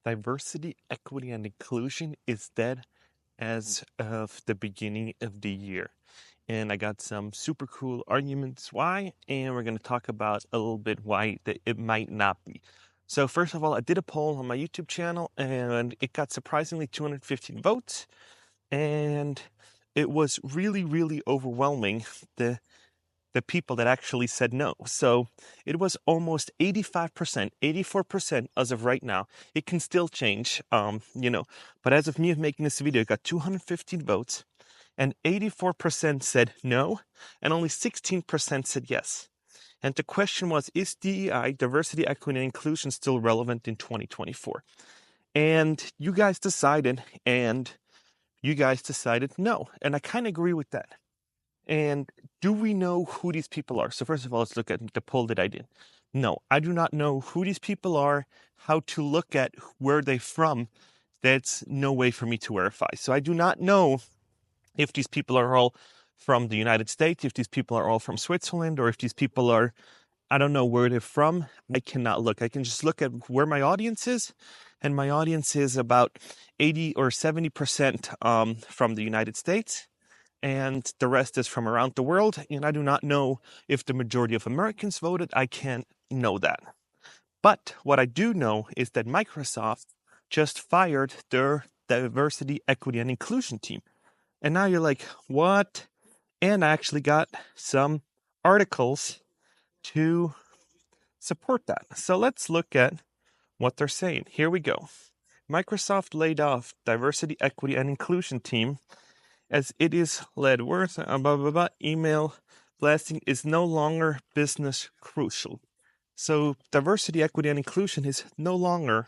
Diversity, equity, and inclusion is dead as of the beginning of the year. And I got some super cool arguments why, and we're going to talk about a little bit why that it might not be. So first of all, I did a poll on my YouTube channel and it got surprisingly 215 votes, and it was really, really overwhelming, the people that actually said no. So it was almost 85%, 84% as of right now. It can still change, but as of me making this video, it got 215 votes, and 84% said no, and only 16% said yes. And the question was, is DEI, diversity, equity, and inclusion, still relevant in 2024? And you guys decided no. And I kind of agree with that. And do we know who these people are? So first of all, let's look at the poll that I did. No, I do not know who these people are, how to look at where they're from. That's no way for me to verify. So I do not know if these people are all from the United States, if these people are all from Switzerland, or if these people are, I don't know where they're from. I cannot look. I can just look at where my audience is, and my audience is about 80 or 70% from the United States, and the rest is from around the world. And I do not know if the majority of Americans voted. I can't know that. But what I do know is that Microsoft just fired their diversity, equity, and inclusion team. And now you're like, what? And I actually got some articles to support that. So let's look at what they're saying. Here we go. Microsoft laid off diversity, equity, and inclusion team as it is led words, email blasting is no longer business crucial. So diversity, equity, and inclusion is no longer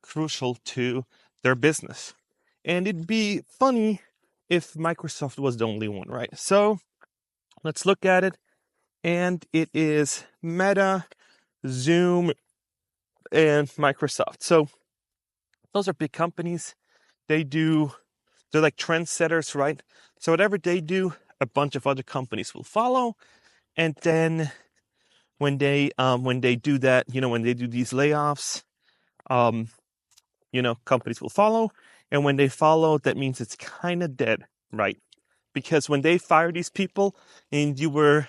crucial to their business. And it'd be funny if Microsoft was the only one, right? So let's look at it. And it is Meta, Zoom, and Microsoft. So those are big companies. They're like trendsetters, right? So whatever they do, a bunch of other companies will follow. And then when they do that, when they do these layoffs, companies will follow. And when they follow, that means it's kind of dead, right? Because when they fire these people and you were,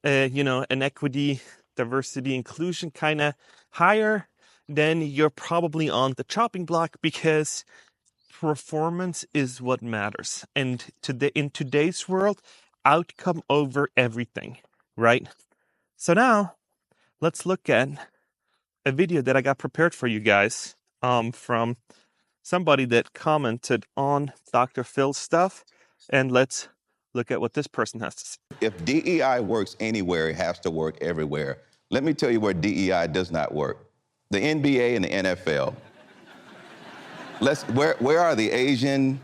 an equity, diversity, inclusion kind of hire, then you're probably on the chopping block because performance is what matters. And in today's world, outcome over everything, right? So now let's look at a video that I got prepared for you guys from somebody that commented on Dr. Phil's stuff. And let's look at what this person has to say. If DEI works anywhere, it has to work everywhere. Let me tell you where DEI does not work. The NBA and the NFL. Where are the Asian,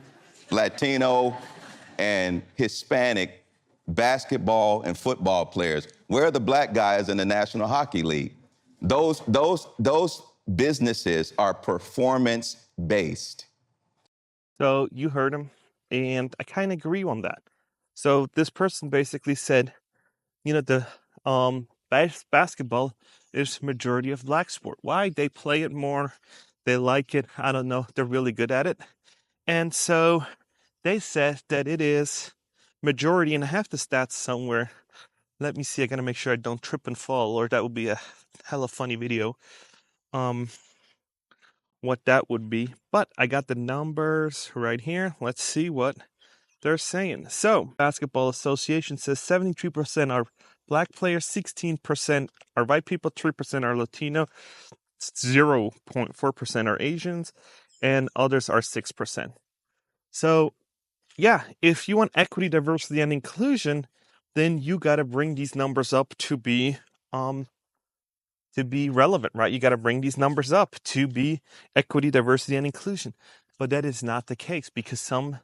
Latino, and Hispanic basketball and football players? Where are the black guys in the National Hockey League? Those businesses are performance-based. So you heard him, and I kind of agree on that. So this person basically said, the basketball is majority of black sport. Why? They play it more. They like it. I don't know. They're really good at it. And so they said that it is majority, and I have the stats somewhere. Let me see. I gotta make sure I don't trip and fall, or that would be a hella funny video. What that would be. But I got the numbers right here. Let's see what they're saying. So, Basketball Association says 73% are black players, 16% are white people, 3% are Latino, 0.4% are Asians, and others are 6%. So, yeah, if you want equity, diversity, and inclusion, then you got to bring these numbers up to be relevant, right? You got to bring these numbers up to be equity, diversity, and inclusion. But that is not the case because some,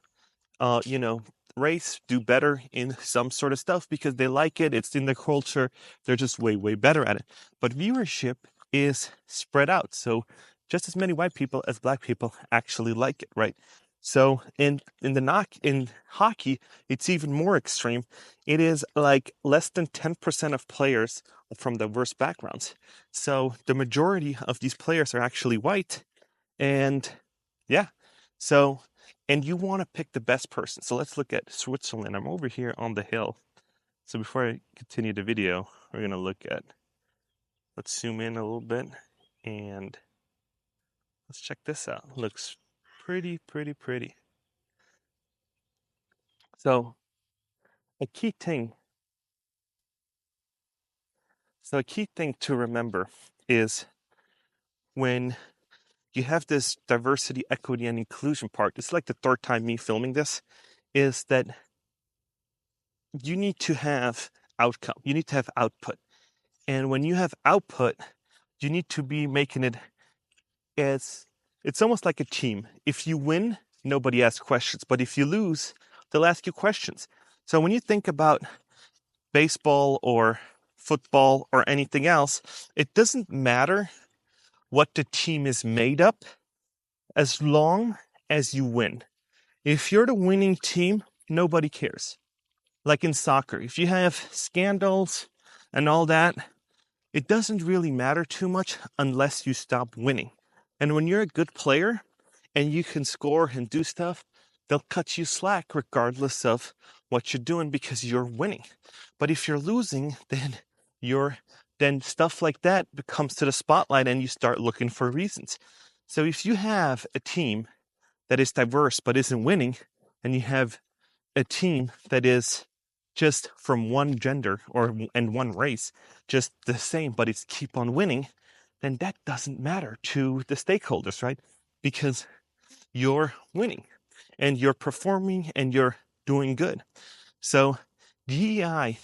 race do better in some sort of stuff because they like it. It's in their culture. They're just way, way better at it. But viewership is spread out. So just as many white people as black people actually like it, right? So in hockey, it's even more extreme. It is like less than 10% of players from diverse backgrounds. So the majority of these players are actually white, And yeah, so, and you want to pick the best person. So let's look at Switzerland. I'm over here on the hill. So before I continue the video, we're going to look at, let's zoom in a little bit and let's check this out. Looks pretty, pretty, pretty. So a key thing, to remember is when you have this diversity, equity, and inclusion part, it's like the third time me filming this, is that you need to have outcome, you need to have output. And when you have output, you need to be making it as, it's almost like a team. If you win, nobody asks questions. But if you lose, they'll ask you questions. So when you think about baseball or football or anything else, it doesn't matter what the team is made up as long as you win. If you're the winning team, nobody cares. Like in soccer, if you have scandals and all that, it doesn't really matter too much unless you stop winning. And when you're a good player and you can score and do stuff, they'll cut you slack regardless of what you're doing because you're winning. But if you're losing, then stuff like that comes to the spotlight and you start looking for reasons. So if you have a team that is diverse but isn't winning, and you have a team that is just from one gender and one race, just the same, but it's keep on winning, then that doesn't matter to the stakeholders, right? Because you're winning and you're performing and you're doing good. So DEI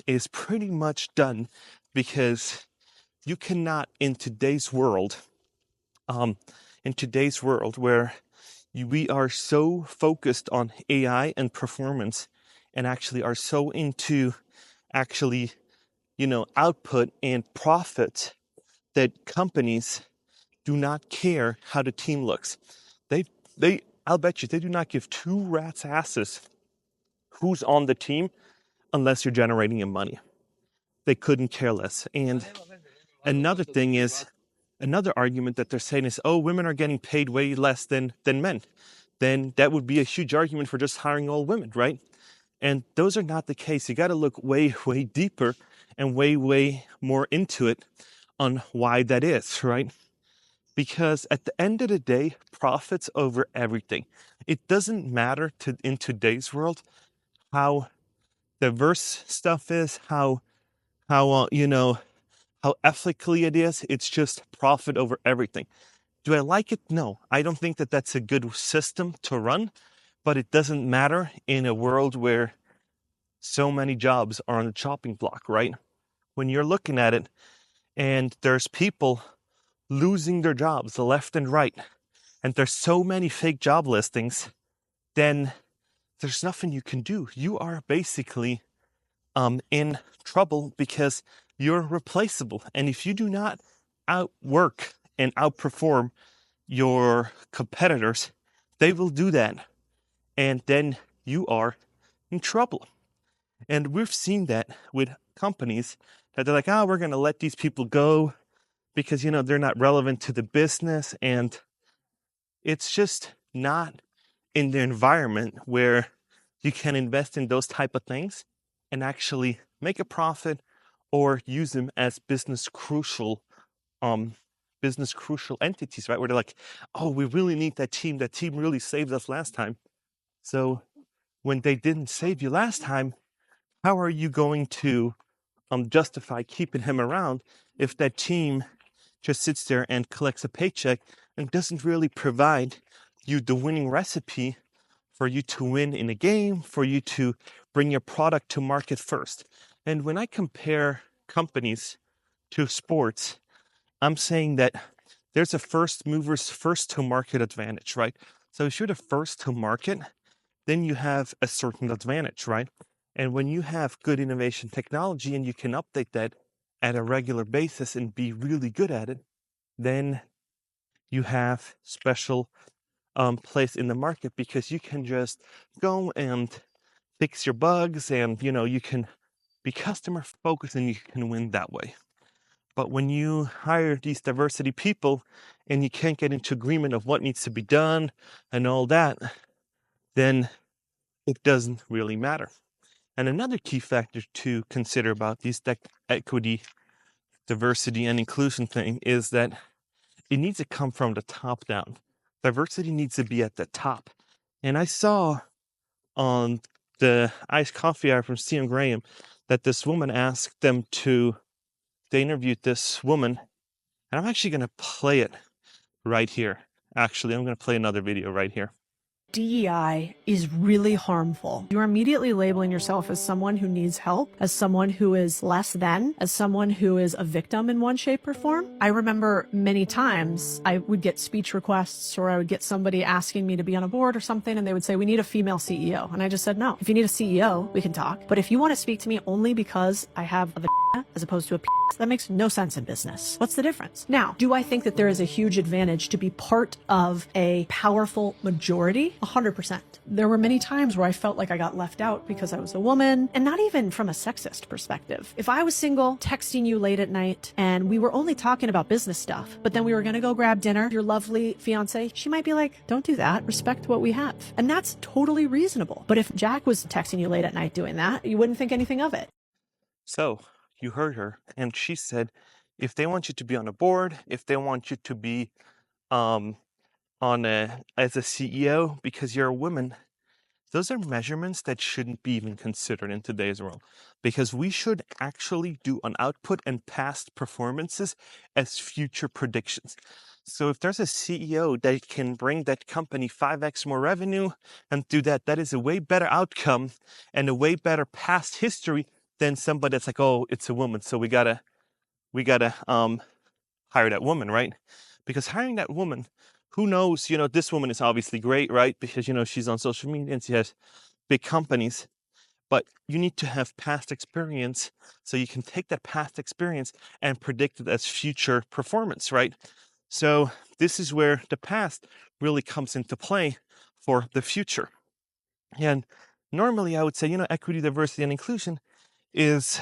is pretty much done because you cannot in today's world where we are so focused on AI and performance and actually are so into actually, output and profit that companies do not care how the team looks. I'll bet you they do not give two rats' asses who's on the team unless you're generating them money. They couldn't care less. And another thing is, another argument that they're saying is, oh, women are getting paid way less than men. Then that would be a huge argument for just hiring all women, right? And those are not the case. You got to look way, way deeper and way, way more into it on why that is, right? Because at the end of the day, profits over everything. It doesn't matter in today's world how diverse stuff is, how how ethically it is. It's just profit over everything. Do I like it? No, I don't think that that's a good system to run, but it doesn't matter in a world where so many jobs are on the chopping block, right? When you're looking at it and there's people losing their jobs left and right, and there's so many fake job listings, then there's nothing you can do. You are basically in trouble because you're replaceable. And if you do not outwork and outperform your competitors, they will do that. And then you are in trouble. And we've seen that with companies that they're like, we're going to let these people go because, they're not relevant to the business. And it's just not in the environment where you can invest in those type of things and actually make a profit or use them as business crucial entities, right? Where they're like, oh, we really need that team. That team really saved us last time. So when they didn't save you last time, how are you going to justify keeping him around if that team just sits there and collects a paycheck and doesn't really provide you the winning recipe for you to win in a game, for you to bring your product to market first? And when I compare companies to sports, I'm saying that there's a first mover's first to market advantage, right? So if you're the first to market, then you have a certain advantage, right? And when you have good innovation technology and you can update that at a regular basis and be really good at it, then you have special place in the market because you can just go and fix your bugs and you can be customer focused and you can win that way. But when you hire these diversity people and you can't get into agreement of what needs to be done and all that, then it doesn't really matter. And another key factor to consider about these equity, diversity, and inclusion thing is that it needs to come from the top down. Diversity needs to be at the top. And I saw on the iced coffee hour from Stephen Graham that this woman asked them to, they interviewed this woman, and I'm actually going to play it right here. Actually, I'm going to play another video right here. DEI is really harmful. You're immediately labeling yourself as someone who needs help, as someone who is less than, as someone who is a victim in one shape or form. I remember many times I would get speech requests, or I would get somebody asking me to be on a board or something, and they would say, we need a female CEO. And I just said, no. If you need a CEO, we can talk. But if you want to speak to me only because I have a vagina as opposed to a penis, that makes no sense in business. What's the difference? Now, do I think that there is a huge advantage to be part of a powerful majority? 100%. There were many times where I felt like I got left out because I was a woman, and not even from a sexist perspective. If I was single, texting you late at night, and we were only talking about business stuff, but then we were going to go grab dinner, your lovely fiance, she might be like, don't do that, respect what we have. And that's totally reasonable. But if Jack was texting you late at night doing that, you wouldn't think anything of it. So you heard her, and she said, if they want you to be on a board, if they want you to be as a CEO because you're a woman, those are measurements that shouldn't be even considered in today's world, because we should actually do on output and past performances as future predictions. So if there's a CEO that can bring that company 5x more revenue and do that, that is a way better outcome and a way better past history than somebody that's like, oh, it's a woman, so we gotta hire that woman, right? Because hiring that woman, who knows, this woman is obviously great, right? Because, she's on social media and she has big companies, but you need to have past experience so you can take that past experience and predict it as future performance, right? So this is where the past really comes into play for the future. And normally I would say, equity, diversity, and inclusion is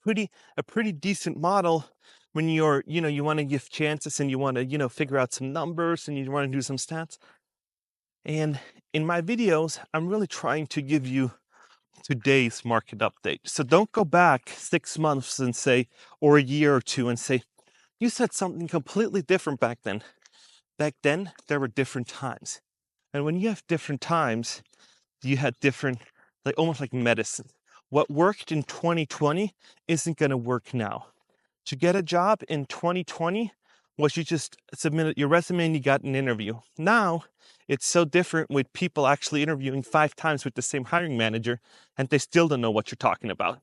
a pretty decent model when you're, you want to give chances and you want to, figure out some numbers and you want to do some stats. And in my videos, I'm really trying to give you today's market update. So don't go back 6 months and say, or a year or two and say, you said something completely different back then. Back then, there were different times. And when you have different times, you had different, like almost like medicine. What worked in 2020 isn't going to work now. To get a job in 2020 was you just submitted your resume and you got an interview. Now, it's so different with people actually interviewing 5 times with the same hiring manager and they still don't know what you're talking about.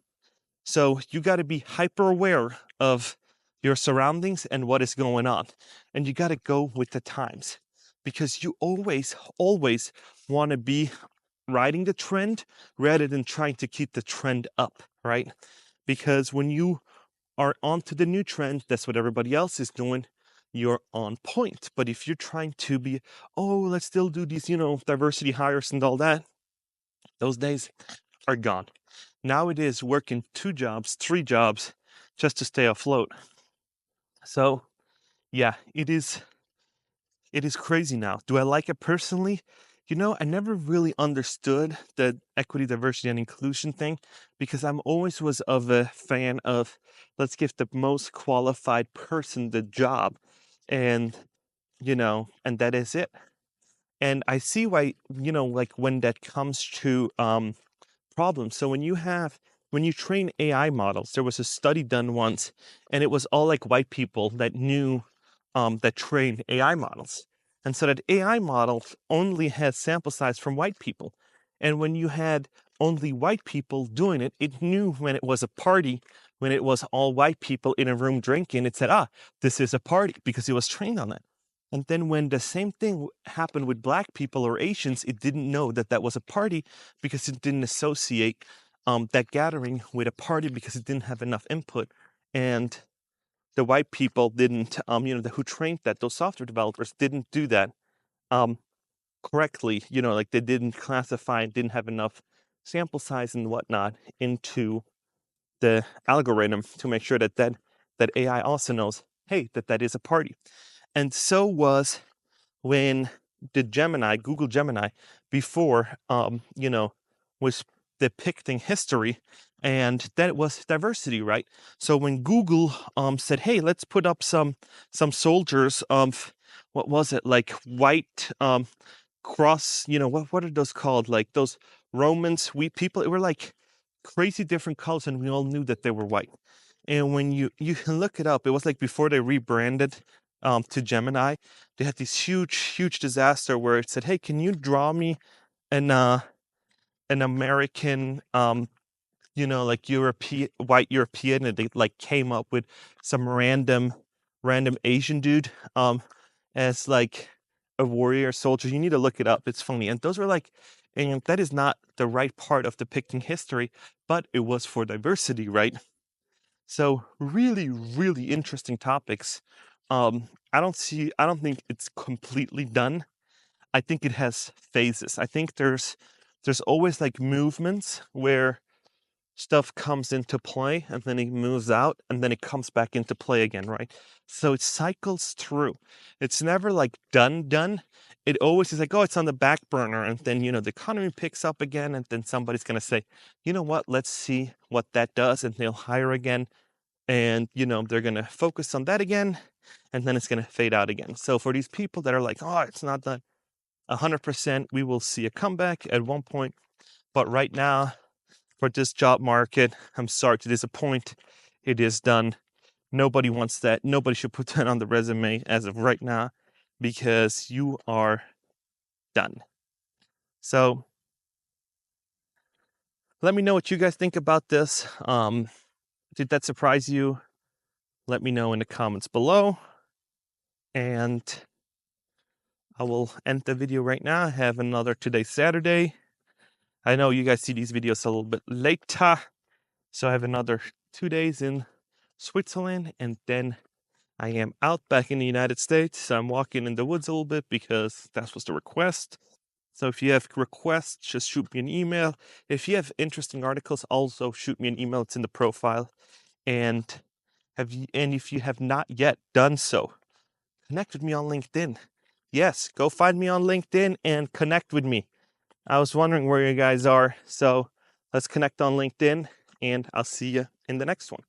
So you got to be hyper aware of your surroundings and what is going on. And you got to go with the times, because you always want to be riding the trend rather than trying to keep the trend up, right? Because when you are onto the new trend, that's what everybody else is doing, you're on point. But if you're trying to be, oh, let's still do these, diversity hires and all that, those days are gone. Now it is working 2 jobs, 3 jobs just to stay afloat. So yeah, it is crazy now. Do I like it personally? I never really understood the equity, diversity, and inclusion thing, because I'm always was of a fan of, let's give the most qualified person the job, and and that is it. And I see why, like when that comes to problems. So when you train AI models, there was a study done once, and it was all like white people that knew that trained AI models. And so that AI model only had sample size from white people. And when you had only white people doing it, it knew when it was a party, when it was all white people in a room drinking, it said, this is a party, because it was trained on that. And then when the same thing happened with black people or Asians, it didn't know that that was a party because it didn't associate that gathering with a party because it didn't have enough input. And the white people didn't, who trained that, those software developers didn't do that correctly. Like they didn't classify, didn't have enough sample size and whatnot into the algorithm to make sure that AI also knows, hey, that is a party. And so was when Google Gemini, before, was depicting history, and that was diversity, right? So when Google said, "Hey, let's put up some soldiers of what was it, like white cross, what are those called? Like those Romans, we people, it were like crazy different colors, and we all knew that they were white." And when you can look it up, it was like before they rebranded to Gemini, they had this huge disaster where it said, "Hey, can you draw me an American, like white European?" And they like came up with some random Asian dude as like a warrior soldier. You need to look it up. It's funny. And those were like, and that is not the right part of depicting history, but it was for diversity, right? So really interesting topics. I don't think it's completely done. I think it has phases. I think there's always like movements where stuff comes into play and then it moves out and then it comes back into play again, right? So it cycles through. It's never like done. It always is like, oh, it's on the back burner, and then the economy picks up again, and then somebody's gonna say, you know what, let's see what that does, and they'll hire again, and they're gonna focus on that again, and then it's gonna fade out again. So for these people that are like, oh, it's not done 100%, we will see a comeback at one point. But right now, for this job market, I'm sorry to disappoint, it is done. Nobody wants that. Nobody should put that on the resume as of right now, because you are done. So let me know what you guys think about this. Did that surprise you? Let me know in the comments below. And I will end the video right now. I have another Today Saturday. I know you guys see these videos a little bit later. So I have another 2 days in Switzerland, and then I am out back in the United States. I'm walking in the woods a little bit because that was the request. So if you have requests, just shoot me an email. If you have interesting articles, also shoot me an email. It's in the profile. And if you have not yet done so, connect with me on LinkedIn. Yes, go find me on LinkedIn and connect with me. I was wondering where you guys are. So let's connect on LinkedIn, and I'll see you in the next one.